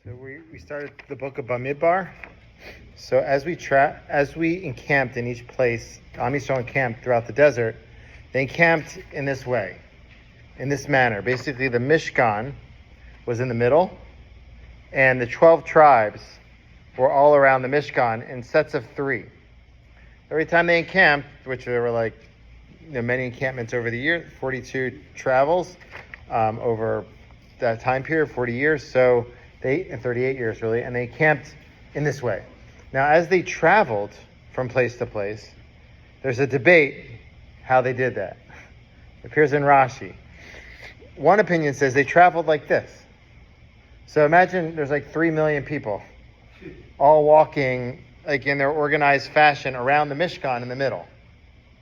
So we started the book of Bamidbar. So as we encamped in each place, Am Yisrael encamped throughout the desert. They encamped in this way, in this manner. Basically, the mishkan was in the middle, and the 12 tribes were all around the mishkan in sets of 3. Every time they encamped, which there were many encampments over the year, 42 travels over that time period, 40 years. So and 38 years really, and they camped in this way. Now, as they traveled from place to place, there's a debate how they did that. It appears in Rashi. One opinion says they traveled like this. So imagine there's 3 million people all walking in their organized fashion around the Mishkan in the middle.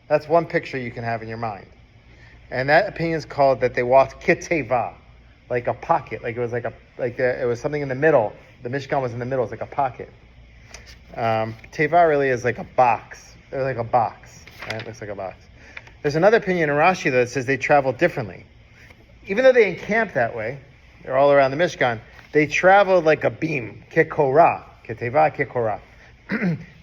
That's one picture you can have in your mind. And that opinion is called that they walked kiteva, like a pocket, it was something in the middle. The Mishkan was in the middle. It's like a pocket. Teva really is like a box. They're like a box. Right? It looks like a box. There's another opinion in Rashi that says they traveled differently. Even though they encamped that way, they're all around the Mishkan, they traveled like a beam, kekora, keteva, kekora.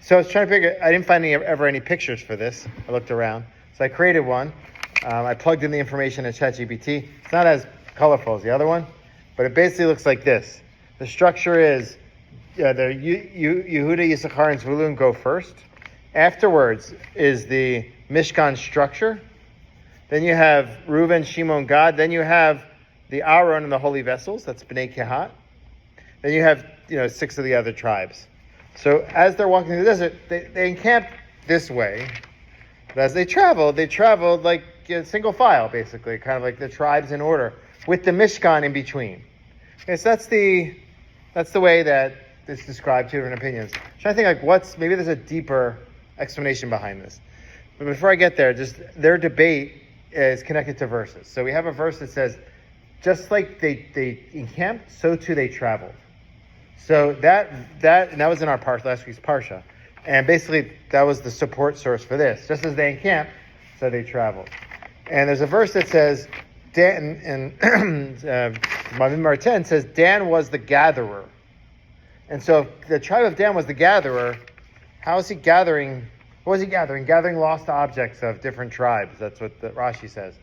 So I was trying to figure, I didn't find ever any pictures for this. I looked around. So I created one. I plugged in the information in ChatGPT. It's not as colorful as the other one, but it basically looks like this. The structure is the Yehuda, Yisachar, and Zvulun go first. Afterwards is the Mishkan structure. Then you have Reuven, Shimon, Gad. Then you have the Aaron and the holy vessels. That's Bnei Kehat. Then you have 6 of the other tribes. So as they're walking through the desert, they encamped this way. But as they traveled like single file, basically, kind of like the tribes in order, with the Mishkan in between. Okay, so that's the way that it's described, 2 different opinions. I'm trying to think maybe there's a deeper explanation behind this. But before I get there, just their debate is connected to verses. So we have a verse that says, just like they encamped, so too they traveled. So that was in our last week's Parshat. And basically that was the support source for this. Just as they encamped, so they traveled. And there's a verse that says, Dan, and Bamidbar 10 says, Dan was the gatherer. And so if the tribe of Dan was the gatherer, how is he gathering? What was he gathering? Gathering lost objects of different tribes. That's what the Rashi says.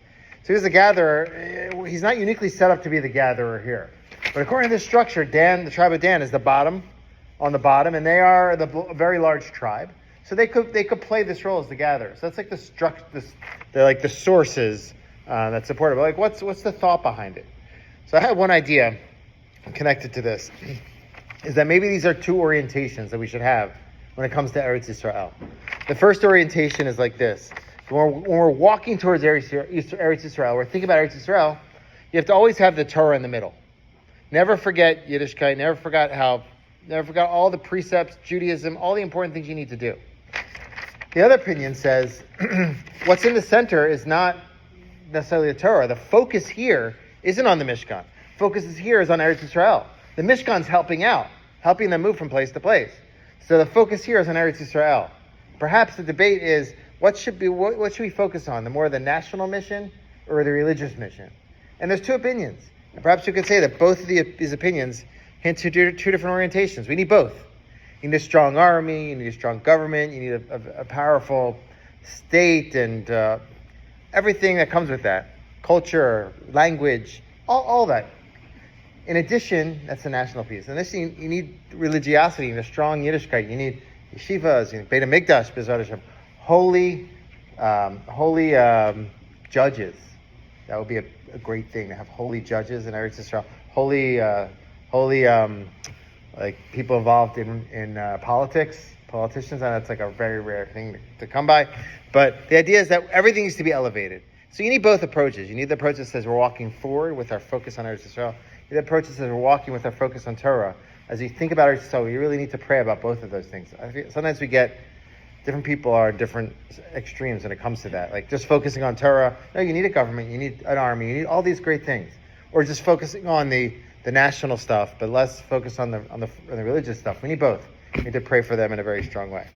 So he's the gatherer. He's not uniquely set up to be the gatherer here. But according to this structure, Dan, the tribe of Dan, is on the bottom, and they are a very large tribe. So they could play this role as the gatherer. So that's like the sources that support it. But what's the thought behind it? So I had one idea connected to this, is that maybe these are 2 orientations that we should have when it comes to Eretz Yisrael. The first orientation is like this. When we're walking towards Eretz Yisrael, we're thinking about Eretz Yisrael, you have to always have the Torah in the middle. Never forget Yiddishkeit, never forget all the precepts, Judaism, all the important things you need to do. The other opinion says, what's in the center is not necessarily the Torah. The focus here isn't on the Mishkan. Focus here is on Eretz Yisrael. The Mishkan's helping them move from place to place. So the focus here is on Eretz Yisrael. Perhaps the debate is, what should we focus on? The more the national mission or the religious mission? And there's 2 opinions. And perhaps you could say that both of these opinions hint to 2 different orientations. We need both. You need a strong army, you need a strong government, you need a powerful state, and everything that comes with that. Culture, language, all that. In addition, that's the national piece. In addition, you need religiosity, you need a strong Yiddishkeit, you need yeshivas, you need Beit HaMikdash, B'ezrat Hashem, holy judges. That would be a great thing, to have holy judges in Eretz Yisrael. Holy people involved in politicians, and that's a very rare thing to come by. But the idea is that everything needs to be elevated. So you need both approaches. You need the approach that says we're walking forward with our focus on Eretz Yisrael. You need the approach that says we're walking with our focus on Torah. As you think about Eretz Yisrael, you really need to pray about both of those things. Sometimes we get different people are different extremes when it comes to that. Just focusing on Torah. No, you need a government, you need an army, you need all these great things. Or just focusing on the national stuff, but less focus on the religious stuff. We need both. We need to pray for them in a very strong way.